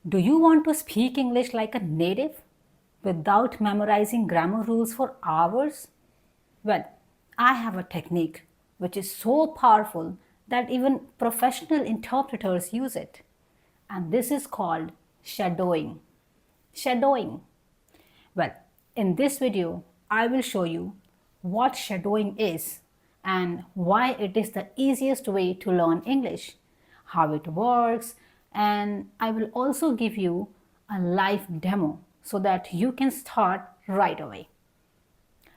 Do you want to speak English like a native without memorizing grammar rules for hours? Well, I have a technique which is so powerful that even professional interpreters use it. And this is called shadowing. Shadowing. Well, in this video, I will show you what shadowing is and why it is the easiest way to learn English, how it works, and I will also give you a live demo so that you can start right away.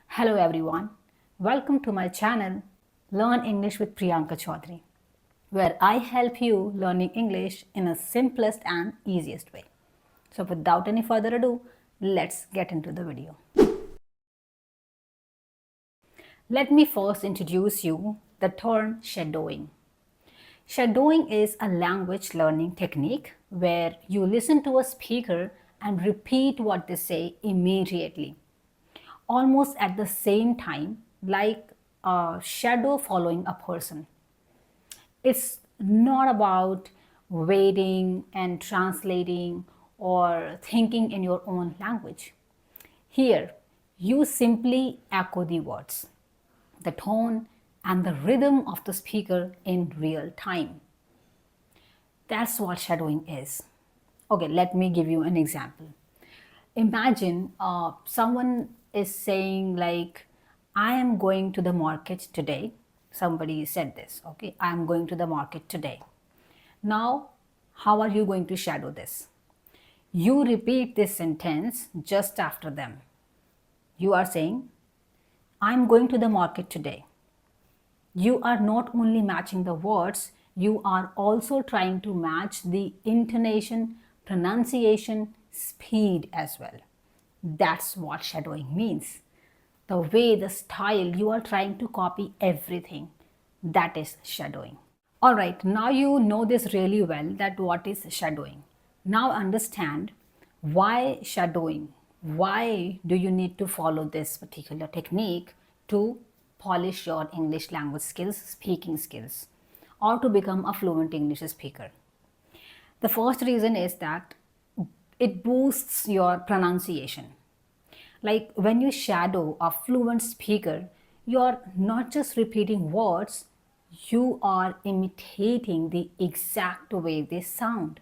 Hello everyone, welcome to my channel Learn English with Priyanka Chaudhary, where I help you learning English in a simplest and easiest way. So without any further ado, let's get into the video. Let me first introduce you the term shadowing. Shadowing is a language learning technique where you listen to a speaker and repeat what they say immediately, almost at the same time, like a shadow following a person. It's not about waiting and translating or thinking in your own language. Here, you simply echo the words, the tone, and the rhythm of the speaker in real time. That's what shadowing is. Okay, let me give you an example. Imagine someone is saying like, I am going to the market today. Somebody said this, okay, I am going to the market today. Now, how are you going to shadow this? You repeat this sentence just after them. You are saying, I'm going to the market today. You are not only matching the words, you are also trying to match the intonation, pronunciation, speed as well. That's what shadowing means. The way, the style, you are trying to copy everything. That is shadowing. All right, now you know this really well that what is shadowing. Now understand why shadowing. Why do you need to follow this particular technique to polish your English language skills, speaking skills, or to become a fluent English speaker? The first reason is that it boosts your pronunciation. Like when you shadow a fluent speaker, you're not just repeating words, you are imitating the exact way they sound.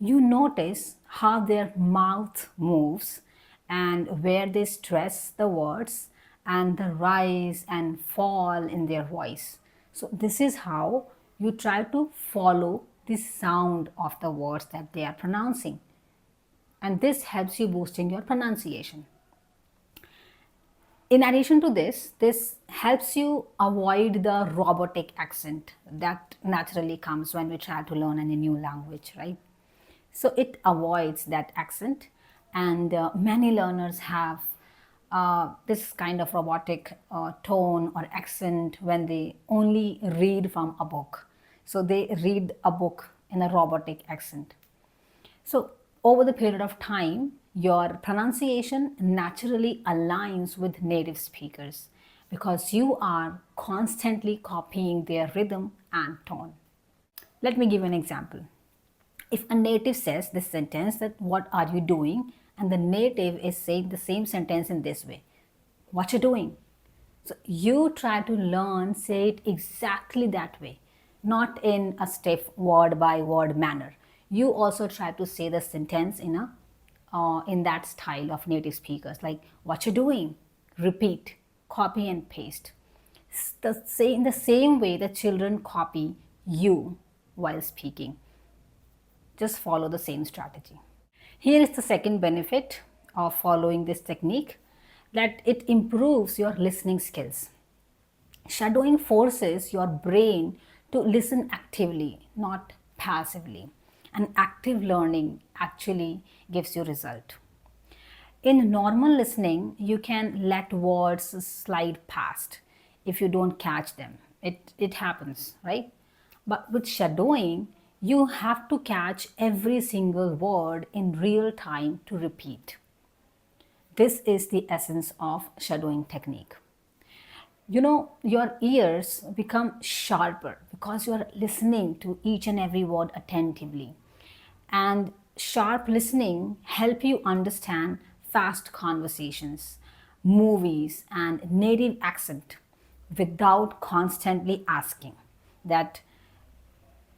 You notice how their mouth moves and where they stress the words and the rise and fall in their voice. So this is how you try to follow the sound of the words that they are pronouncing. And this helps you boosting your pronunciation. In addition to this helps you avoid the robotic accent that naturally comes when we try to learn any new language, right? So it avoids that accent, and many learners have this kind of robotic tone or accent when they only read from a book. So they read a book in a robotic accent. So over the period of time, your pronunciation naturally aligns with native speakers because you are constantly copying their rhythm and tone. Let me give an example. If a native says this sentence that what are you doing, and the native is saying the same sentence in this way, what you doing? So you try to learn, say it exactly that way, not in a stiff word by word manner. You also try to say the sentence in that style of native speakers, like what you doing? Repeat, copy and paste. In the same way the children copy you while speaking. Just follow the same strategy. Here is the second benefit of following this technique, that it improves your listening skills. Shadowing forces your brain to listen actively, not passively. And active learning actually gives you result. In normal listening, you can let words slide past if you don't catch them. It happens, right? But with shadowing, you have to catch every single word in real time to repeat. This is the essence of shadowing technique. You know, your ears become sharper because you are listening to each and every word attentively. And sharp listening help you understand fast conversations, movies, and native accent without constantly asking that,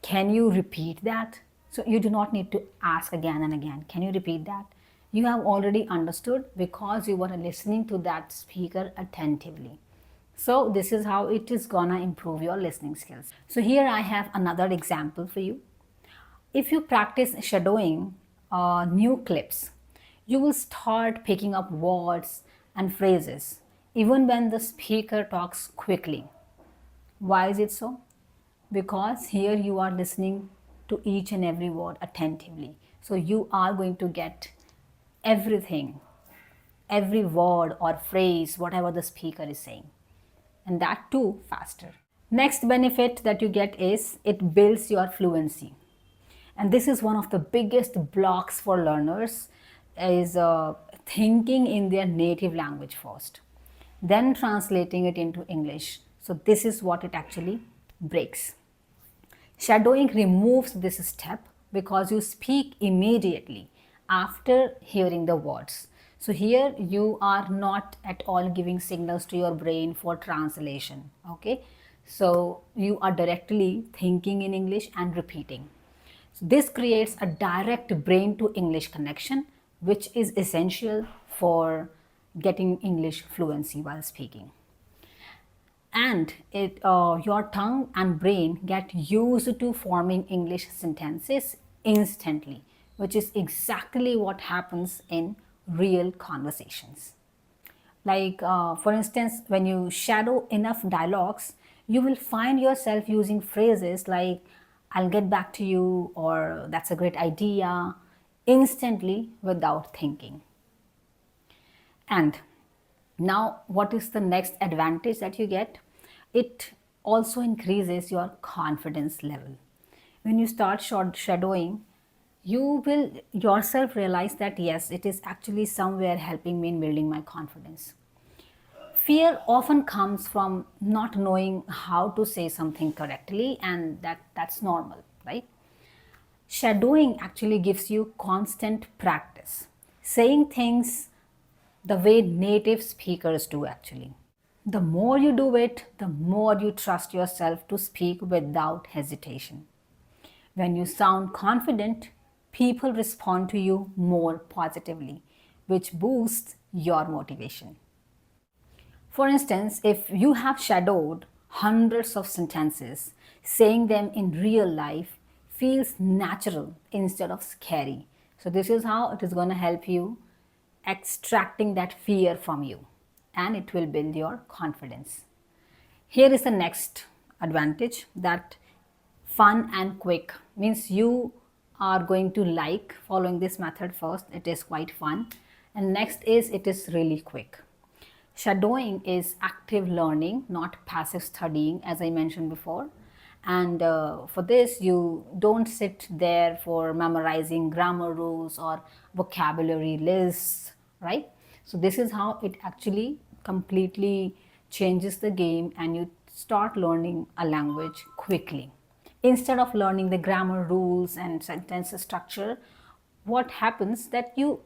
can you repeat that? So you do not need to ask again and again, can you repeat that? You have already understood because you were listening to that speaker attentively. So this is how it is gonna improve your listening skills. So here I have another example for you. If you practice shadowing new clips, you will start picking up words and phrases even when the speaker talks quickly. Why is it so? Because here you are listening to each and every word attentively. So you are going to get everything, every word or phrase, whatever the speaker is saying, and that too faster. Next benefit that you get is it builds your fluency. And this is one of the biggest blocks for learners is thinking in their native language first, then translating it into English. So this is what it actually breaks. Shadowing removes this step because you speak immediately after hearing the words. So here you are not at all giving signals to your brain for translation. Okay, so you are directly thinking in English and repeating. So this creates a direct brain to English connection, which is essential for getting English fluency while speaking. And your tongue and brain get used to forming English sentences instantly, which is exactly what happens in real conversations. Like, for instance, when you shadow enough dialogues, you will find yourself using phrases like, I'll get back to you, or that's a great idea, instantly without thinking. And now, what is the next advantage that you get? It also increases your confidence level. When you start shadowing, you will yourself realize that yes, it is actually somewhere helping me in building my confidence. Fear often comes from not knowing how to say something correctly, and that's normal, right? Shadowing actually gives you constant practice, saying things the way native speakers do actually. The more you do it, the more you trust yourself to speak without hesitation. When you sound confident, people respond to you more positively, which boosts your motivation. For instance, if you have shadowed hundreds of sentences, saying them in real life feels natural instead of scary. So this is how it is going to help you extracting that fear from you, and it will build your confidence. Here is the next advantage, that fun and quick means you are going to like following this method first. It is quite fun, and next is it is really quick. Shadowing is active learning, not passive studying, as I mentioned before. And for this, you don't sit there for memorizing grammar rules or vocabulary lists, right? So this is how it actually completely changes the game, and you start learning a language quickly. Instead of learning the grammar rules and sentence structure, what happens that you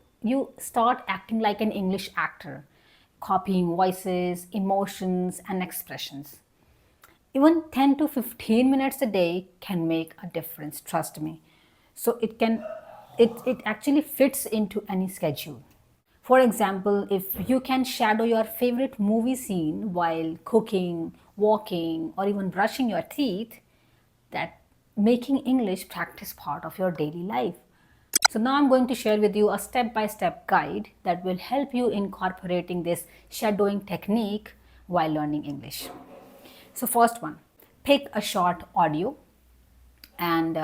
start acting like an English actor, copying voices, emotions, and expressions. Even 10 to 15 minutes a day can make a difference, trust me. So it actually fits into any schedule. For example, if you can shadow your favorite movie scene while cooking, walking, or even brushing your teeth, that making English practice part of your daily life. So now I'm going to share with you a step-by-step guide that will help you incorporating this shadowing technique while learning English. So first one, pick a short audio, and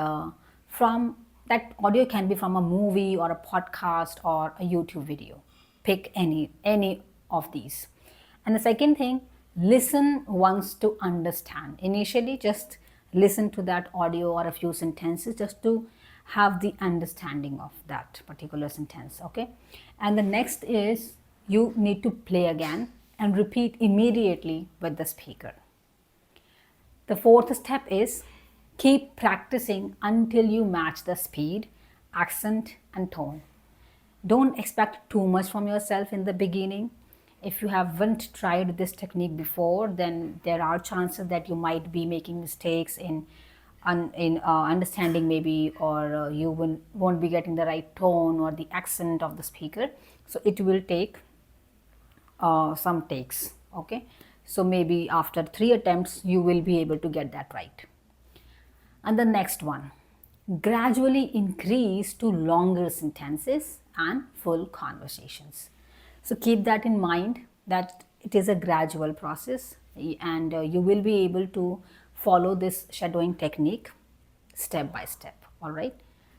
from that audio can be from a movie or a podcast or a YouTube video. Pick any of these. And the second thing, listen once to understand. Initially, just listen to that audio or a few sentences just to have the understanding of that particular sentence. Okay, and the next is you need to play again and repeat immediately with the speaker. The fourth step is keep practicing until you match the speed accent, and tone. Don't expect too much from yourself in the beginning. If you haven't tried this technique before, then there are chances that you might be making mistakes in understanding maybe, or won't be getting the right tone or the accent of the speaker. So it will take some takes. Okay, so maybe after 3 attempts you will be able to get that right. And the next one, gradually increase to longer sentences and full conversations. So keep that in mind, that it is a gradual process, and you will be able to follow this shadowing technique step by step. All right.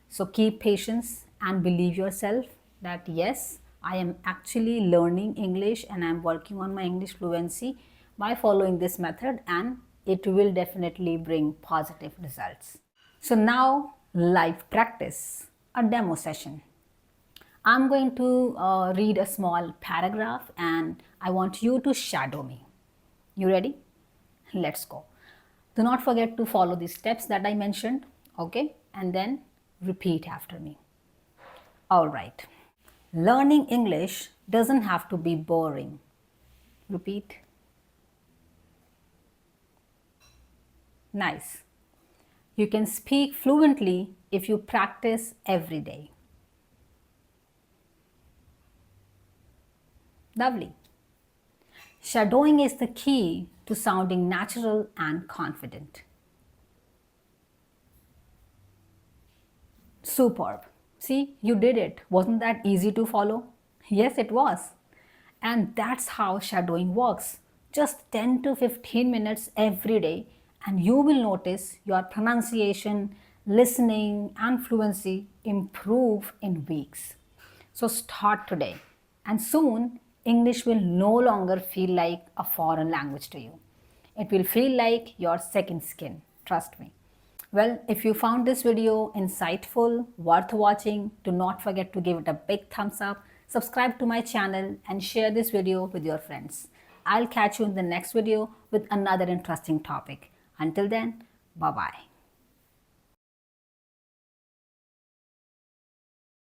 So keep patience and believe yourself that yes, I am actually learning English and I'm working on my English fluency by following this method, and it will definitely bring positive results. So now live practice, a demo session. I'm going to read a small paragraph and I want you to shadow me. You ready? Let's go. Do not forget to follow the steps that I mentioned, okay? And then repeat after me. All right. Learning English doesn't have to be boring. Repeat. Nice. You can speak fluently if you practice every day. Lovely. Shadowing is the key to sounding natural and confident. Superb. See, you did it. Wasn't that easy to follow? Yes, it was. And that's how shadowing works. Just 10 to 15 minutes every day, and you will notice your pronunciation, listening, and fluency improve in weeks. So start today, and soon English will no longer feel like a foreign language to you. It will feel like your second skin. Trust me. Well, if you found this video insightful, worth watching, do not forget to give it a big thumbs up, subscribe to my channel, and share this video with your friends. I'll catch you in the next video with another interesting topic. Until then, bye-bye.